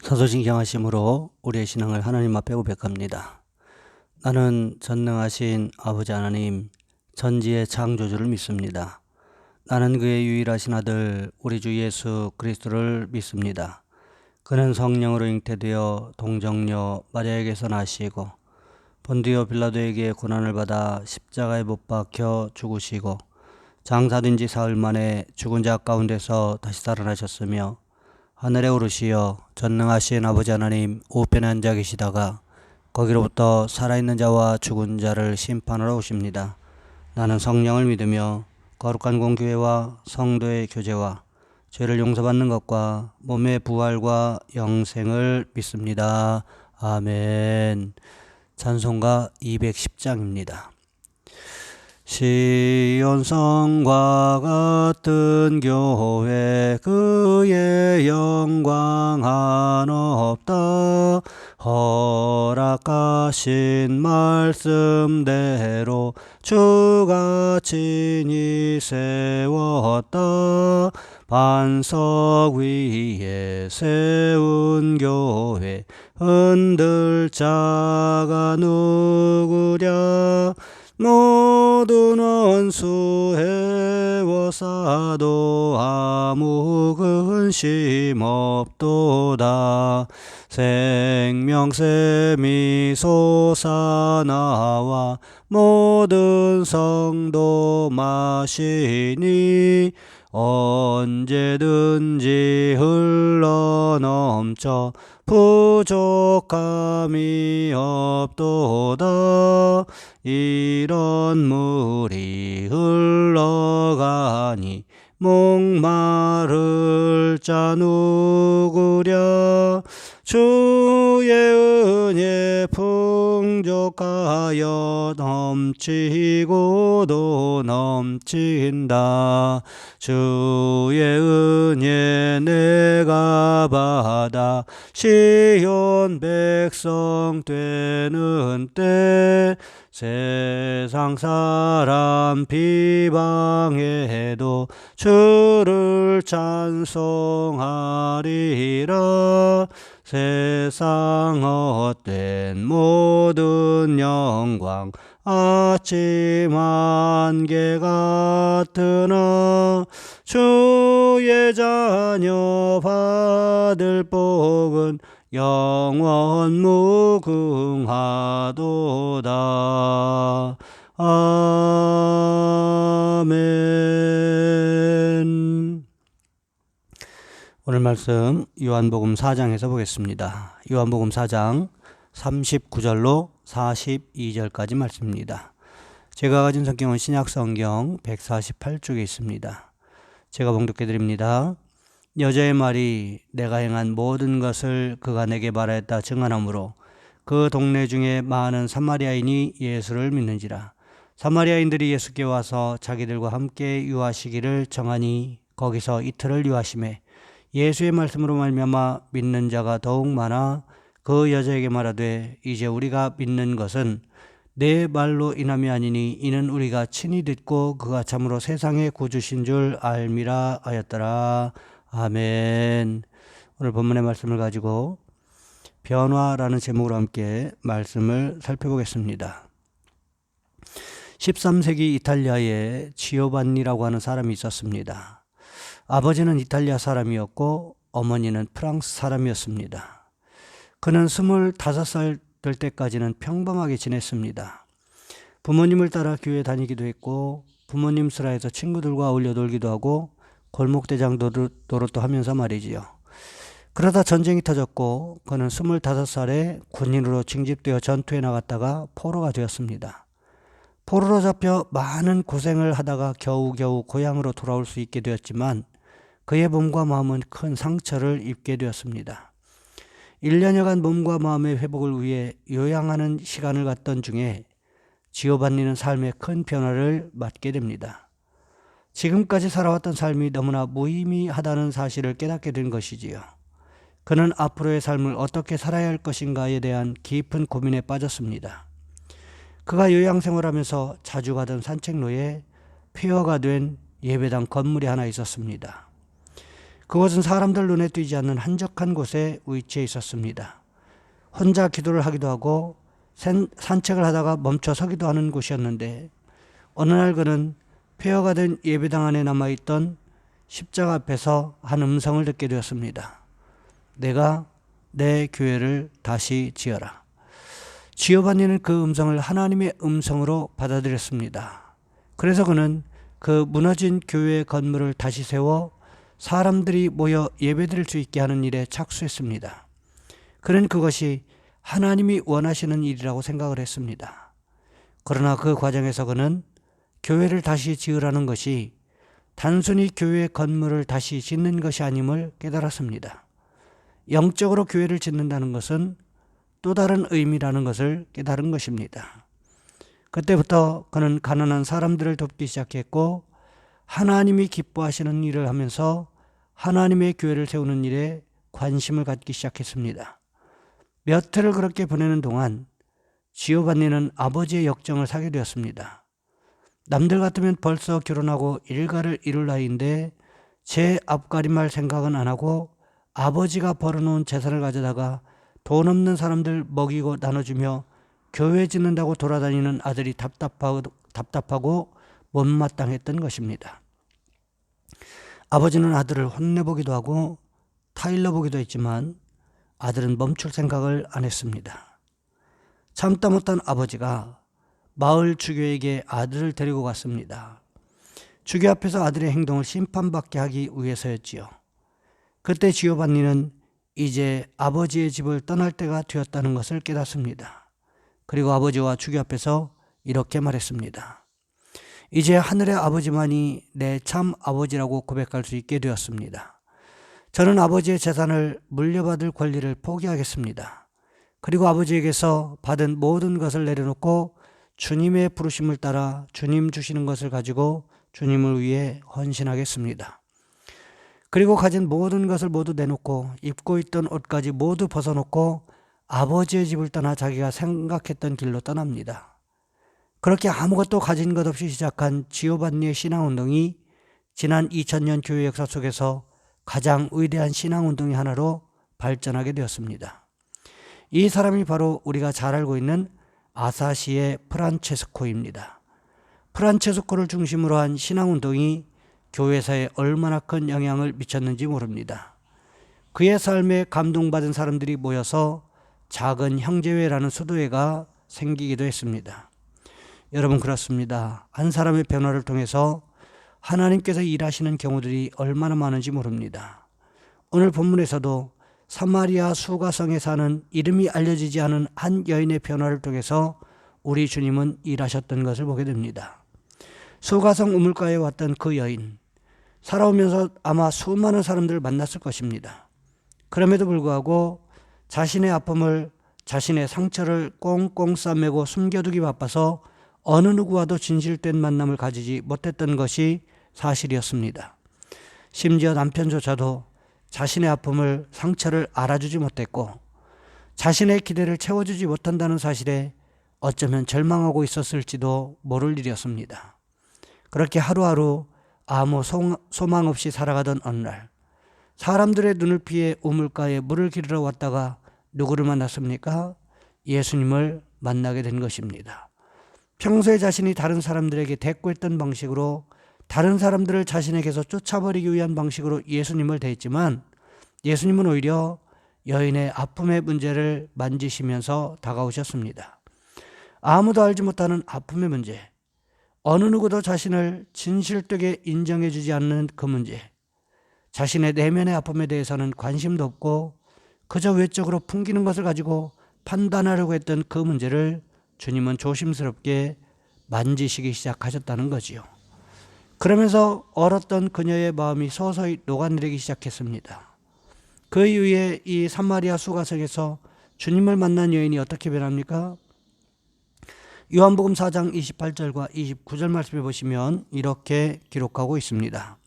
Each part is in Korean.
사도신경하심으로 우리의 신앙을 하나님 앞에 고백합니다. 나는 전능하신 아버지 하나님 전지의 창조주를 믿습니다. 나는 그의 유일하신 아들 우리 주 예수 그리스도를 믿습니다. 그는 성령으로 잉태되어 동정녀 마리아에게서 나시고 본디오 빌라도에게 고난을 받아 십자가에 못 박혀 죽으시고 장사된 지 사흘 만에 죽은 자 가운데서 다시 살아나셨으며 하늘에 오르시어 전능하신 아버지 하나님 우편에 앉아 계시다가 거기로부터 살아있는 자와 죽은 자를 심판하러 오십니다. 나는 성령을 믿으며 거룩한 공교회와 성도의 교제와 죄를 용서받는 것과 몸의 부활과 영생을 믿습니다. 아멘. 찬송가 210장입니다. 시온성과 같은 교회 그의 영광 한없다. 허락하신 말씀대로 주가 친히 세웠다. 반석 위에 세운 교회 흔들 자가 누구랴. 모든 원수 해워사도 아무 근심 없도다. 생명샘이 솟아나와 모든 성도 마시니 언제든지 흘러넘쳐 부족함이 없도다. 이런 물이 흘러가니 목마를 자 누구랴. 주의 은혜 풍족하여 넘치고도 넘친다. 주의 은혜 내가 받아 시온 백성 되는 때 세상 사람 비방해도 주를 찬송하리라. 세상 헛된 모든 영광 아침 안개 같으나 주의 자녀 받을 복은 영원 무궁하도다. 아멘. 오늘 말씀 요한복음 4장에서 보겠습니다. 요한복음 4장 39절로 42절까지 말씀입니다. 제가 가진 성경은 신약성경 148쪽에 있습니다. 제가 봉독해 드립니다. 여자의 말이 내가 행한 모든 것을 그가 내게 말하였다 증언하므로 그 동네 중에 많은 사마리아인이 예수를 믿는지라. 사마리아인들이 예수께 와서 자기들과 함께 유하시기를 정하니 거기서 이틀을 유하심에 예수의 말씀으로 말미암아 믿는 자가 더욱 많아 그 여자에게 말하되 이제 우리가 믿는 것은 내 말로 인함이 아니니 이는 우리가 친히 듣고 그가 참으로 세상의 구주신 줄 알미라 하였더라. 아멘. 오늘 본문의 말씀을 가지고 변화라는 제목으로 함께 말씀을 살펴보겠습니다. 13세기 이탈리아에 지오반니라고 하는 사람이 있었습니다. 아버지는 이탈리아 사람이었고 어머니는 프랑스 사람이었습니다. 그는 25살 될 때까지는 평범하게 지냈습니다. 부모님을 따라 교회 다니기도 했고 부모님 슬하에서 친구들과 어울려 놀기도 하고 골목대장 노릇도 하면서 말이지요. 그러다 전쟁이 터졌고 그는 25살에 군인으로 징집되어 전투에 나갔다가 포로가 되었습니다. 포로로 잡혀 많은 고생을 하다가 겨우겨우 고향으로 돌아올 수 있게 되었지만 그의 몸과 마음은 큰 상처를 입게 되었습니다. 1년여간 몸과 마음의 회복을 위해 요양하는 시간을 갖던 중에 지오반니는 삶에 큰 변화를 맞게 됩니다. 지금까지 살아왔던 삶이 너무나 무의미하다는 사실을 깨닫게 된 것이지요. 그는 앞으로의 삶을 어떻게 살아야 할 것인가에 대한 깊은 고민에 빠졌습니다. 그가 요양생활하면서 자주 가던 산책로에 폐허가 된 예배당 건물이 하나 있었습니다. 그곳은 사람들 눈에 띄지 않는 한적한 곳에 위치해 있었습니다. 혼자 기도를 하기도 하고 산책을 하다가 멈춰 서기도 하는 곳이었는데 어느 날 그는 폐허가 된 예배당 안에 남아있던 십자가 앞에서 한 음성을 듣게 되었습니다. 내가 내 교회를 다시 지어라. 지오반니는 그 음성을 하나님의 음성으로 받아들였습니다. 그래서 그는 그 무너진 교회 건물을 다시 세워 사람들이 모여 예배드릴 수 있게 하는 일에 착수했습니다. 그는 그것이 하나님이 원하시는 일이라고 생각을 했습니다. 그러나 그 과정에서 그는 교회를 다시 지으라는 것이 단순히 교회 건물을 다시 짓는 것이 아님을 깨달았습니다. 영적으로 교회를 짓는다는 것은 또 다른 의미라는 것을 깨달은 것입니다. 그때부터 그는 가난한 사람들을 돕기 시작했고 하나님이 기뻐하시는 일을 하면서 하나님의 교회를 세우는 일에 관심을 갖기 시작했습니다. 몇 해를 그렇게 보내는 동안 지오반니는 아버지의 역정을 사게 되었습니다. 남들 같으면 벌써 결혼하고 일가를 이룰 나이인데 제 앞가림할 생각은 안 하고 아버지가 벌어놓은 재산을 가져다가 돈 없는 사람들 먹이고 나눠주며 교회 짓는다고 돌아다니는 아들이 답답하고 못마땅했던 것입니다. 아버지는 아들을 혼내보기도 하고 타일러 보기도 했지만 아들은 멈출 생각을 안 했습니다. 참다 못한 아버지가 마을 주교에게 아들을 데리고 갔습니다. 주교 앞에서 아들의 행동을 심판받게 하기 위해서였지요. 그때 지오반니는 이제 아버지의 집을 떠날 때가 되었다는 것을 깨닫습니다. 그리고 아버지와 주교 앞에서 이렇게 말했습니다. 이제 하늘의 아버지만이 내 참 아버지라고 고백할 수 있게 되었습니다. 저는 아버지의 재산을 물려받을 권리를 포기하겠습니다. 그리고 아버지에게서 받은 모든 것을 내려놓고 주님의 부르심을 따라 주님 주시는 것을 가지고 주님을 위해 헌신하겠습니다. 그리고 가진 모든 것을 모두 내놓고 입고 있던 옷까지 모두 벗어놓고 아버지의 집을 떠나 자기가 생각했던 길로 떠납니다. 그렇게 아무것도 가진 것 없이 시작한 지오반니의 신앙운동이 지난 2000년 교회 역사 속에서 가장 위대한 신앙운동의 하나로 발전하게 되었습니다. 이 사람이 바로 우리가 잘 알고 있는 아사시의 프란체스코입니다. 프란체스코를 중심으로 한 신앙운동이 교회사에 얼마나 큰 영향을 미쳤는지 모릅니다. 그의 삶에 감동받은 사람들이 모여서 작은 형제회라는 수도회가 생기기도 했습니다. 여러분, 그렇습니다. 한 사람의 변화를 통해서 하나님께서 일하시는 경우들이 얼마나 많은지 모릅니다. 오늘 본문에서도 사마리아 수가성에 사는 이름이 알려지지 않은 한 여인의 변화를 통해서 우리 주님은 일하셨던 것을 보게 됩니다. 수가성 우물가에 왔던 그 여인, 살아오면서 아마 수많은 사람들을 만났을 것입니다. 그럼에도 불구하고 자신의 아픔을, 자신의 상처를 꽁꽁 싸매고 숨겨두기 바빠서 어느 누구와도 진실된 만남을 가지지 못했던 것이 사실이었습니다. 심지어 남편조차도 자신의 아픔을, 상처를 알아주지 못했고 자신의 기대를 채워주지 못한다는 사실에 어쩌면 절망하고 있었을지도 모를 일이었습니다. 그렇게 하루하루 아무 소망 없이 살아가던 어느 날, 사람들의 눈을 피해 우물가에 물을 기르러 왔다가 누구를 만났습니까? 예수님을 만나게 된 것입니다. 평소에 자신이 다른 사람들에게 대꾸했던 방식으로, 다른 사람들을 자신에게서 쫓아버리기 위한 방식으로 예수님을 대했지만 예수님은 오히려 여인의 아픔의 문제를 만지시면서 다가오셨습니다. 아무도 알지 못하는 아픔의 문제, 어느 누구도 자신을 진실되게 인정해 주지 않는 그 문제, 자신의 내면의 아픔에 대해서는 관심도 없고 그저 외적으로 풍기는 것을 가지고 판단하려고 했던 그 문제를 주님은 조심스럽게 만지시기 시작하셨다는 거지요. 그러면서 얼었던 그녀의 마음이 서서히 녹아내리기 시작했습니다. 그 이후에 이 사마리아 수가성에서 주님을 만난 여인이 어떻게 변합니까? 요한복음 4장 28절과 29절 말씀해 보시면 이렇게 기록하고 있습니다.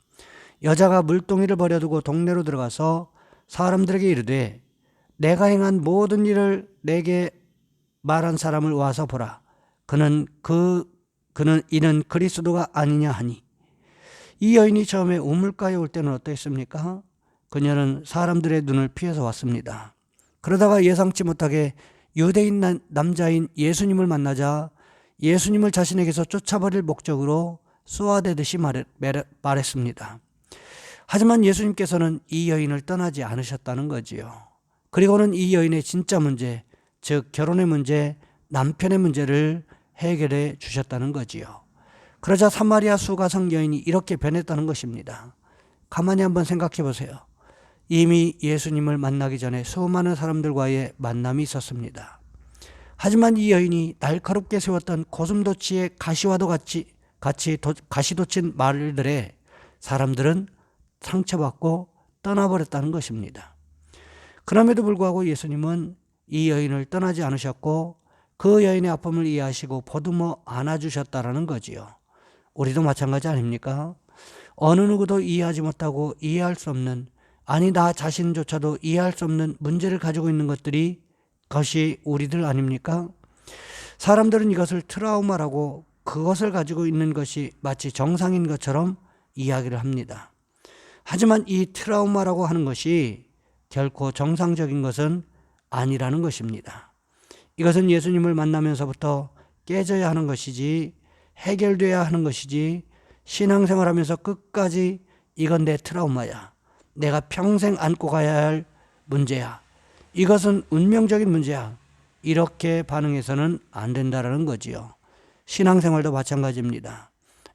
여자가 물동이를 버려두고 동네로 들어가서 사람들에게 이르되 내가 행한 모든 일을 내게 말한 사람을 와서 보라. 그는 이는 그리스도가 아니냐 하니. 이 여인이 처음에 우물가에 올 때는 어떠했습니까? 그녀는 사람들의 눈을 피해서 왔습니다. 그러다가 예상치 못하게 유대인 남자인 예수님을 만나자 예수님을 자신에게서 쫓아버릴 목적으로 쏘아대듯이 말했습니다. 하지만 예수님께서는 이 여인을 떠나지 않으셨다는 거지요. 그리고는 이 여인의 진짜 문제, 즉 결혼의 문제, 남편의 문제를 해결해 주셨다는 거지요. 그러자 사마리아 수가성 여인이 이렇게 변했다는 것입니다. 가만히 한번 생각해 보세요. 이미 예수님을 만나기 전에 수많은 사람들과의 만남이 있었습니다. 하지만 이 여인이 날카롭게 세웠던 고슴도치의 가시와도 같이 가시돋친 말들에 사람들은 상처받고 떠나버렸다는 것입니다. 그럼에도 불구하고 예수님은 이 여인을 떠나지 않으셨고 그 여인의 아픔을 이해하시고 보듬어 안아주셨다라는 거지요. 우리도 마찬가지 아닙니까? 어느 누구도 이해하지 못하고 이해할 수 없는, 아니 나 자신조차도 이해할 수 없는 문제를 가지고 있는 것이 우리들 아닙니까? 사람들은 이것을 트라우마라고 그것을 가지고 있는 것이 마치 정상인 것처럼 이야기를 합니다. 하지만 이 트라우마라고 하는 것이 결코 정상적인 것은 아니라는 것입니다. 이것은 예수님을 만나면서부터 깨져야 하는 것이지 해결돼야 하는 것이지 신앙생활하면서 끝까지 이건 내 트라우마야, 내가 평생 안고 가야 할 문제야, 이것은 운명적인 문제야, 이렇게 반응해서는 안 된다라는 거지요. 신앙생활도 마찬가지입니다.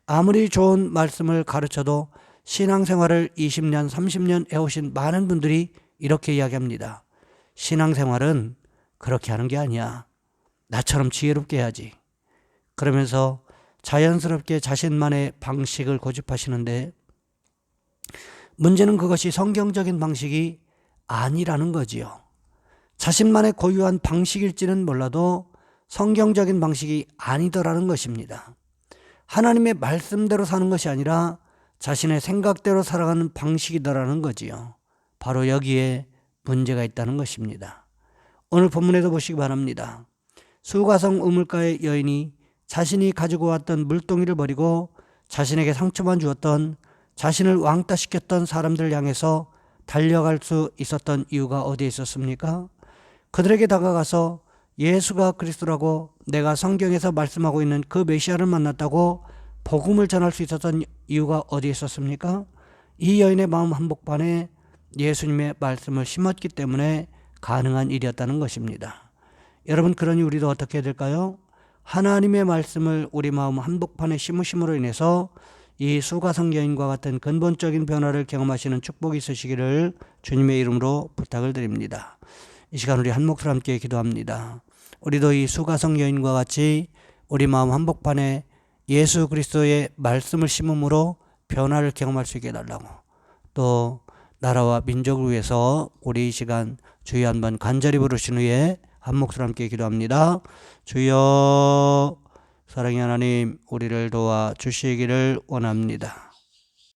아무리 좋은 말씀을 가르쳐도 신앙생활을 20년, 30년 해오신 많은 분들이 이렇게 이야기합니다. 신앙생활은 그렇게 하는 게 아니야. 나처럼 지혜롭게 해야지. 그러면서 자연스럽게 자신만의 방식을 고집하시는데 문제는 그것이 성경적인 방식이 아니라는 거지요. 자신만의 고유한 방식일지는 몰라도 성경적인 방식이 아니더라는 것입니다. 하나님의 말씀대로 사는 것이 아니라 자신의 생각대로 살아가는 방식이더라는 거지요. 바로 여기에 문제가 있다는 것입니다. 오늘 본문에도 보시기 바랍니다. 수가성 우물가의 여인이 자신이 가지고 왔던 물동이를 버리고 자신에게 상처만 주었던, 자신을 왕따시켰던 사람들을 향해서 달려갈 수 있었던 이유가 어디에 있었습니까? 그들에게 다가가서 예수가 그리스도라고 내가 성경에서 말씀하고 있는 그 메시아를 만났다고 복음을 전할 수 있었던 이유가 어디에 있었습니까? 이 여인의 마음 한복판에 예수님의 말씀을 심었기 때문에 가능한 일이었다는 것입니다. 여러분, 그러니 우리도 어떻게 해야 될까요? 하나님의 말씀을 우리 마음 한복판에 심으심으로 인해서 이 수가성 여인과 같은 근본적인 변화를 경험하시는 축복이 있으시기를 주님의 이름으로 부탁을 드립니다. 이 시간 우리 한 목소리 함께 기도합니다. 우리도 이 수가성 여인과 같이 우리 마음 한복판에 예수 그리스도의 말씀을 심음으로 변화를 경험할 수 있게 해달라고, 또 나라와 민족을 위해서 우리 이 시간 주여 한번 간절히 부르신 후에 한 목소리 함께 기도합니다. 주여, 사랑의 하나님, 우리를 도와주시기를 원합니다.